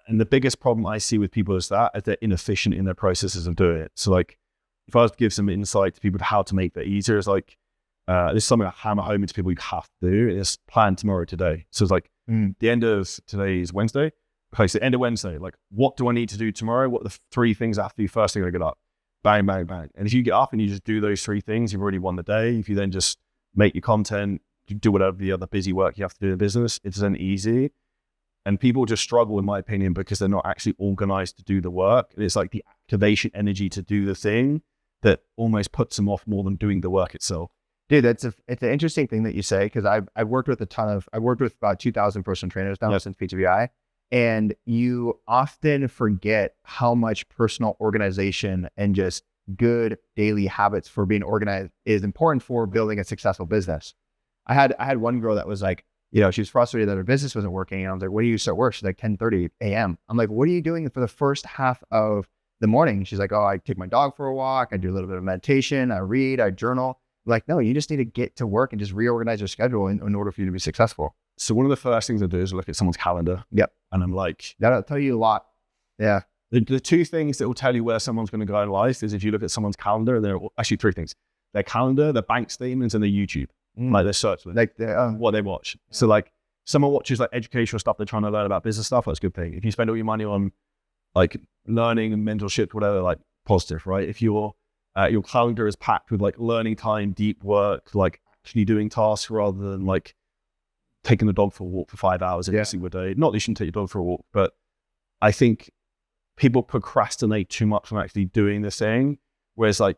And the biggest problem I see with people is they're inefficient in their processes of doing it. So like, if I was to give some insight to people to how to make that easier, is like, this is something I hammer home into people you have to do, is plan tomorrow, today. So it's like the end of today is Wednesday. Okay, so the end of Wednesday, like what do I need to do tomorrow? What are the 3 things I have to do first thing I get up? Bang, bang, bang. And if you get up and you just do those 3 things, you've already won the day. If you then just make your content, do whatever the other busy work you have to do in business, it's then easy. And people just struggle, in my opinion, because they're not actually organized to do the work. And it's like the activation energy to do the thing that almost puts them off more than doing the work itself. Dude, it's an interesting thing that you say, because I've worked with about 2,000 personal trainers now since PTBI, and you often forget how much personal organization and just good daily habits for being organized is important for building a successful business. I had one girl that was like, she was frustrated that her business wasn't working. And I was like, when do you start work? She's like, 10:30 a.m. I'm like, what are you doing for the first half of the morning? She's like, oh, I take my dog for a walk. I do a little bit of meditation. I read, I journal. I'm like, no, you just need to get to work and just reorganize your schedule in order for you to be successful. So one of the first things I do is look at someone's calendar. Yep. And I'm like, that'll tell you a lot. Yeah. The 2 things that will tell you where someone's going to go in life is if you look at someone's calendar, and there are actually 3 things: their calendar, their bank statements, and their YouTube, like their search list, like what they watch. So like someone watches like educational stuff, they're trying to learn about business stuff, that's a good thing. If you spend all your money on like learning and mentorship, whatever, like positive, right? If your calendar is packed with like learning time, deep work, like actually doing tasks rather than like taking the dog for a walk for 5 hours every single day. Not that you shouldn't take your dog for a walk, but I think people procrastinate too much on actually doing the thing. Whereas like,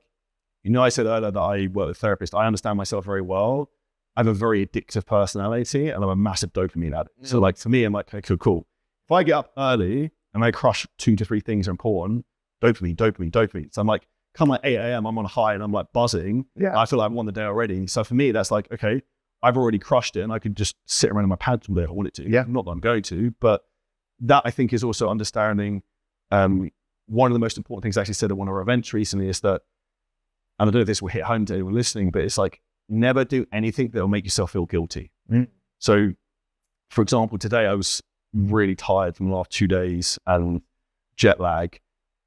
I said earlier that I work with therapists. I understand myself very well. I have a very addictive personality and I'm a massive dopamine addict. So like for me, I'm like, okay, cool. If I get up early and I crush 2 to 3 things are important, dopamine. So I'm like, come like 8 a.m., I'm on a high and I'm like buzzing. Yeah. I feel like I've won the day already. So for me, that's like, okay, I've already crushed it and I could just sit around in my pads all day if I wanted to. Yeah. Not that I'm going to, but that I think is also understanding. One of the most important things I actually said at one of our events recently is that, and I don't know if this will hit home to anyone listening, but it's like, never do anything that will make yourself feel guilty. So for example, today I was really tired from the last 2 days and jet lag.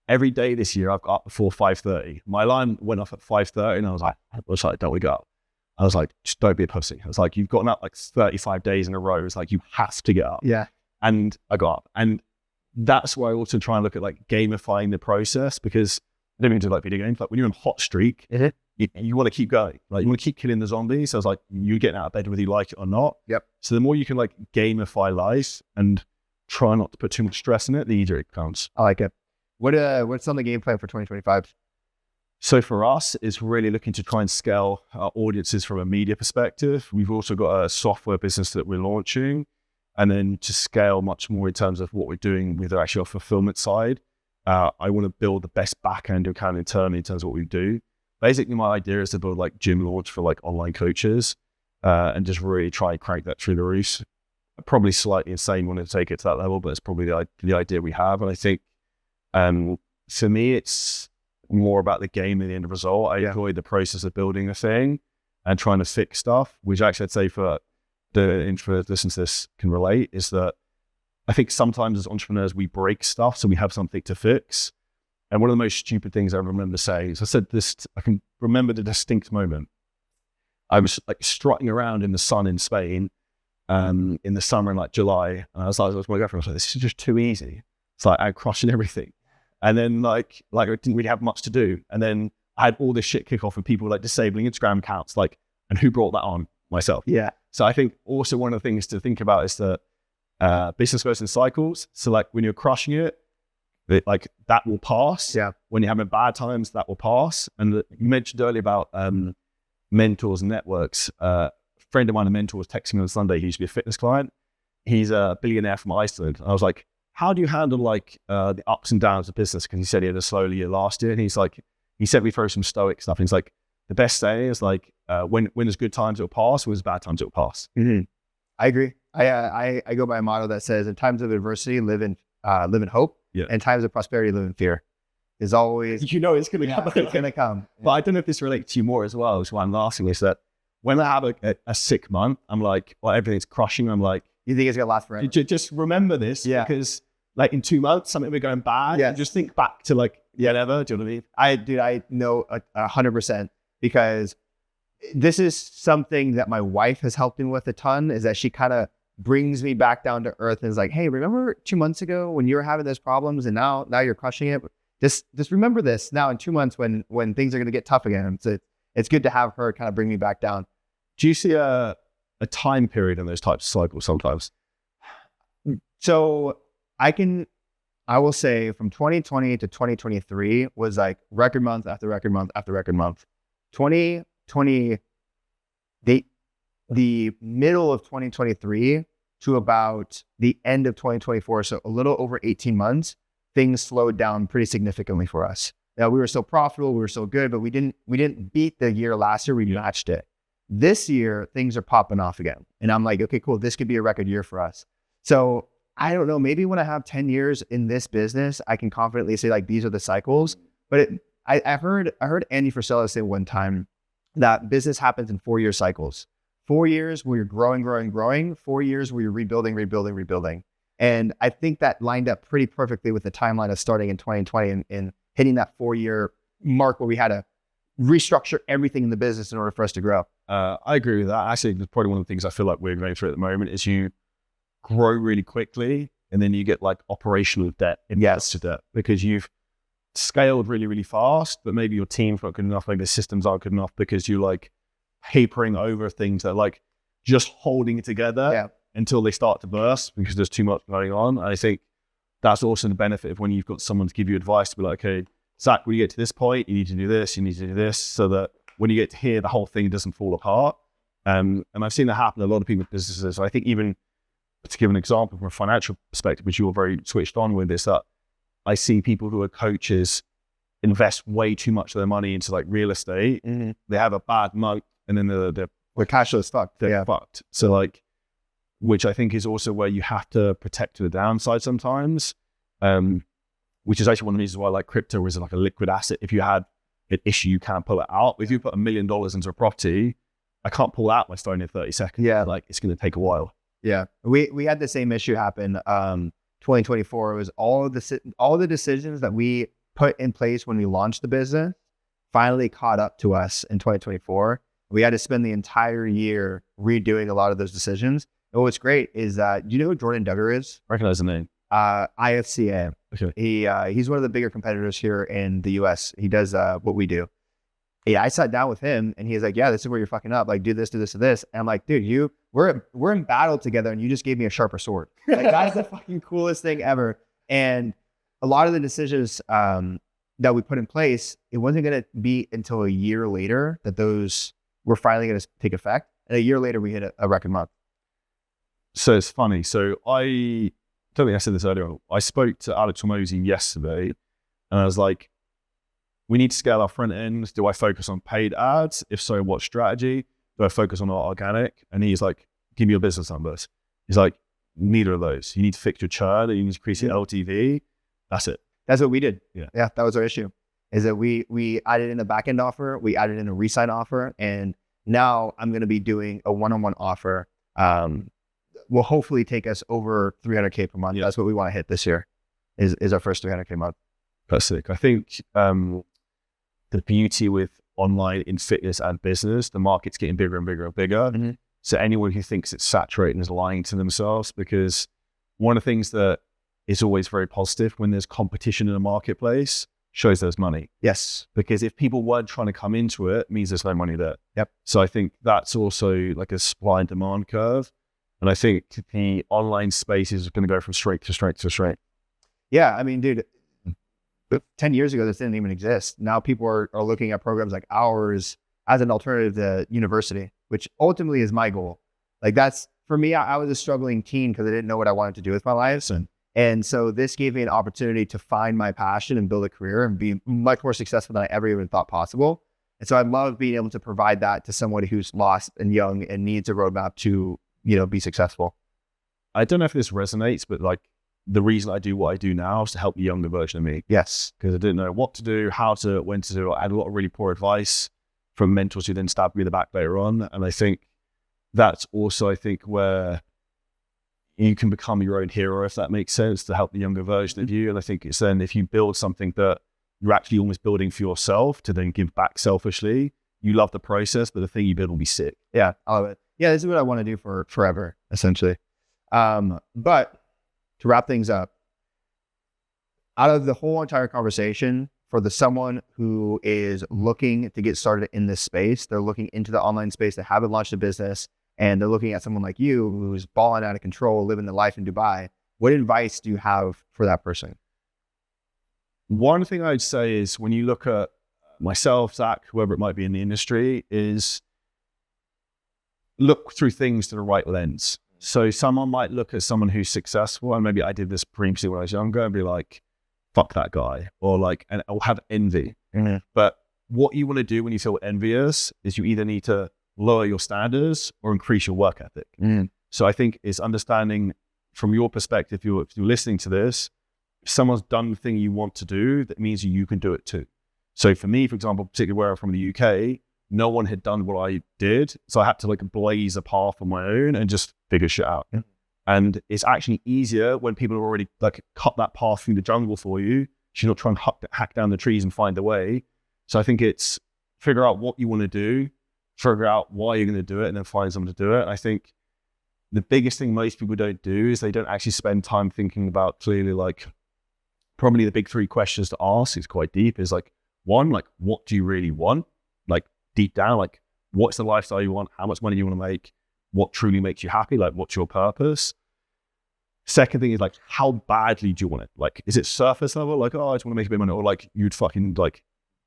Every day this year I've got up before 5:30. My alarm went off at 5:30 and I was like, don't wake up. I was like, just don't be a pussy. I was like, you've gotten up like 35 days in a row. It's like, you have to get up. Yeah. And I got up. And that's why I also try and look at like gamifying the process, because I don't mean to like video games, like when you're on a hot streak, you want to keep going. Like you want to keep killing the zombies. So I was like, you're getting out of bed whether you like it or not. Yep. So the more you can like gamify life and try not to put too much stress in it, the easier it becomes. I like it. What's on the game plan for 2025? So for us, it's really looking to try and scale our audiences from a media perspective. We've also got a software business that we're launching, and then to scale much more in terms of what we're doing with actually our fulfillment side. I want to build the best back-end account internally in terms of what we do. Basically, my idea is to build like gym launch for like online coaches and just really try and crank that through the roof. Probably slightly insane when to take it to that level, but it's probably the idea we have. And I think for me, it's more about the game than the end result. I enjoy the process of building a thing and trying to fix stuff, which actually I'd say for the introverts listening to this can relate, is that I think sometimes as entrepreneurs, we break stuff so we have something to fix. And one of the most stupid things I remember saying is, I said this, I can remember the distinct moment. I was like strutting around in the sun in Spain in the summer in like July. And I was with my girlfriend, I was like, this is just too easy. It's like I'm crushing everything. And then like I didn't really have much to do. And then I had all this shit kick off with people like disabling Instagram accounts, like, and who brought that on? Myself. Yeah. So I think also one of the things to think about is that business goes in cycles. So like when you're crushing it, like that will pass. Yeah. When you're having bad times, that will pass. And you mentioned earlier about mentors and networks. A friend of mine, a mentor, was texting me on Sunday. He used to be a fitness client. He's a billionaire from Iceland. And I was like, how do you handle like the ups and downs of business? Because he said he had a slow year last year. And he's like, he said we throw some stoic stuff. And he's like, the best saying is like, when there's good times, it'll pass. When there's bad times, it'll pass. Mm-hmm. I agree. I go by a motto that says, in times of adversity, live in hope. Yeah. And times of prosperity, live in fear. Is always, it's going to come. It's going to come. But I don't know if this relates to you more as well. Is why I'm asking is that when I have a sick month, I'm like, well, everything's crushing. I'm like, you think it's going to last forever? Just remember this, because like in 2 months, something will be going bad. Yeah. Just think back to like, whatever. Do you know what I mean? I know 100%, because this is something that my wife has helped me with a ton, is that she kind of brings me back down to earth and is like, hey, remember 2 months ago when you were having those problems and now you're crushing it? Just remember this now in 2 months when things are going to get tough again. So it's good to have her kind of bring me back down. Do you see a time period in those types of cycles sometimes? So I will say from 2020 to 2023 was like record month after record month after record month. 2020, the middle of 2023 to about the end of 2024, so a little over 18 months, things slowed down pretty significantly for us. Now, we were so profitable, we were so good, but we didn't beat the year last year. We matched it. This year, things are popping off again. And I'm like, okay, cool. This could be a record year for us. So I don't know, maybe when I have 10 years in this business, I can confidently say like, these are the cycles. But I heard Andy Frisella say one time that business happens in 4-year cycles. 4 years where you're growing, 4 years where you're rebuilding. And I think that lined up pretty perfectly with the timeline of starting in 2020 and hitting that 4-year mark where we had to restructure everything in the business in order for us to grow. I agree with that. Actually, that's probably one of the things I feel like we're going through at the moment is you grow really quickly and then you get like operational debt to debt because you've scaled really, really fast, but maybe your team's not good enough, maybe the systems aren't good enough because you're like papering over things that are like just holding it together until they start to burst because there's too much going on. And I think that's also the benefit of when you've got someone to give you advice to be like, okay, Zakk, when you get to this point, you need to do this, you need to do this, so that when you get to here, the whole thing doesn't fall apart. And I've seen that happen to a lot of people with businesses. So I think even to give an example from a financial perspective, which you're very switched on with, is that I see people who are coaches invest way too much of their money into like real estate. Mm-hmm. They have a bad month and then they're cash flow is fucked. They're fucked. So like, which I think is also where you have to protect to the downside sometimes. Which is actually one of the reasons why like crypto is like a liquid asset. If you had an issue, you can't pull it out. If you put $1 million into a property, I can't pull out my stone in 30 seconds. Yeah. Like it's going to take a while. Yeah. We had the same issue happen. 2024, it was all the decisions that we put in place when we launched the business finally caught up to us in 2024. We had to spend the entire year redoing a lot of those decisions. And what's great is that, do you know who Jordan Duggar is? Recognize the name. IFCA. Okay. He's one of the bigger competitors here in the US. He does what we do. Yeah, I sat down with him and he's like, yeah, this is where you're fucking up. Like, do this, do this, do this. And I'm like, dude, we're in battle together and you just gave me a sharper sword. Like, that's the fucking coolest thing ever. And a lot of the decisions that we put in place, it wasn't going to be until a year later that those were finally going to take effect. And a year later, we hit a record month. So it's funny. So I don't think I said this earlier. I spoke to Alex Hormozy yesterday and I was like, we need to scale our front end. Do I focus on paid ads? If so, what strategy? Do I focus on our organic? And he's like, give me your business numbers. He's like, neither of those. You need to fix your churn. You need to increase your LTV. That's it. That's what we did. Yeah, that was our issue. Is that we added in a back-end offer, we added in a re-sign offer, and now I'm going to be doing a one-on-one offer. Will hopefully take us over 300K per month. Yeah. That's what we want to hit this year. Is our first 300K month. That's sick. I think the beauty with online in fitness and business, the market's getting bigger and bigger and bigger. Mm-hmm. So anyone who thinks it's saturated is lying to themselves, because one of the things that is always very positive when there's competition in a marketplace shows there's money. Yes. Because if people weren't trying to come into it, it means there's no money there. Yep. So I think that's also like a supply and demand curve. And I think the online space is going to go from strength to strength to strength. Yeah. I mean, dude, 10 years ago, this didn't even exist. Now people are looking at programs like ours as an alternative to university, which ultimately is my goal. Like that's, for me, I was a struggling teen because I didn't know what I wanted to do with my life. And so this gave me an opportunity to find my passion and build a career and be much more successful than I ever even thought possible. And so I love being able to provide that to somebody who's lost and young and needs a roadmap to, be successful. I don't know if this resonates, but like the reason I do what I do now is to help the younger version of me. Yes. Because I didn't know what to do, how to, when to do it. I had a lot of really poor advice from mentors who then stabbed me in the back later on. And I think that's also, where you can become your own hero, if that makes sense, to help the younger version of you. And I think it's then if you build something that you're actually almost building for yourself to then give back selfishly, you love the process, but the thing you build will be sick. Yeah, I love it. Yeah, this is what I want to do for forever, essentially. But to wrap things up, out of the whole entire conversation, for someone who is looking to get started in this space, they're looking into the online space, they haven't launched a business, and they're looking at someone like you who's balling out of control, living the life in Dubai, what advice do you have for that person? One thing I'd say is when you look at myself, Zakk, whoever it might be in the industry, is look through things to the right lens. So someone might look at someone who's successful, and maybe I did this previously when I was younger, and be like, fuck that guy, or like, and I'll have envy. Mm-hmm. But what you want to do when you feel envious is you either need to lower your standards or increase your work ethic. Mm-hmm. So I think it's understanding from your perspective, if you're listening to this, if someone's done the thing you want to do, that means you can do it too. So for me, for example, particularly where I'm from the UK, no one had done what I did. So I had to like blaze a path on my own and just figure shit out. Yeah. And it's actually easier when people have already like cut that path through the jungle for you. You're not trying to hack down the trees and find a way. So I think it's figure out what you want to do, figure out why you're going to do it, and then find someone to do it. And I think the biggest thing most people don't do is they don't actually spend time thinking about clearly, like probably the big three questions to ask is quite deep. Is like, one, like, what do you really want? Like deep down, like what's the lifestyle you want? How much money you want to make? What truly makes you happy? Like what's your purpose? Second thing is like, how badly do you want it? Like, is it surface level? Like, oh, I just want to make a bit of money, or like you'd fucking like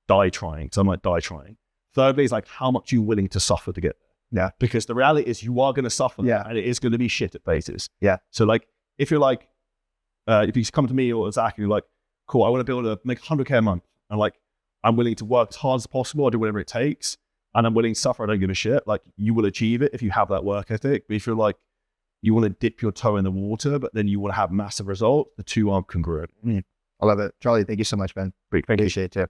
die trying. So I might die trying. Thirdly is like, how much are you willing to suffer to get there? Yeah. Because the reality is you are going to suffer. Yeah. And it is going to be shit at places. Yeah. So like, if you're like, if you come to me or Zakk and you're like, cool, I want to be able to make 100K a month. And like, I'm willing to work as hard as possible. I'll do whatever it takes. And I'm willing to suffer. I don't give a shit. Like, you will achieve it if you have that work ethic. But if you're like, you want to dip your toe in the water, but then you want to have massive results, the two aren't congruent. I love it. Charlie, thank you so much, man. Thank you. Appreciate it too.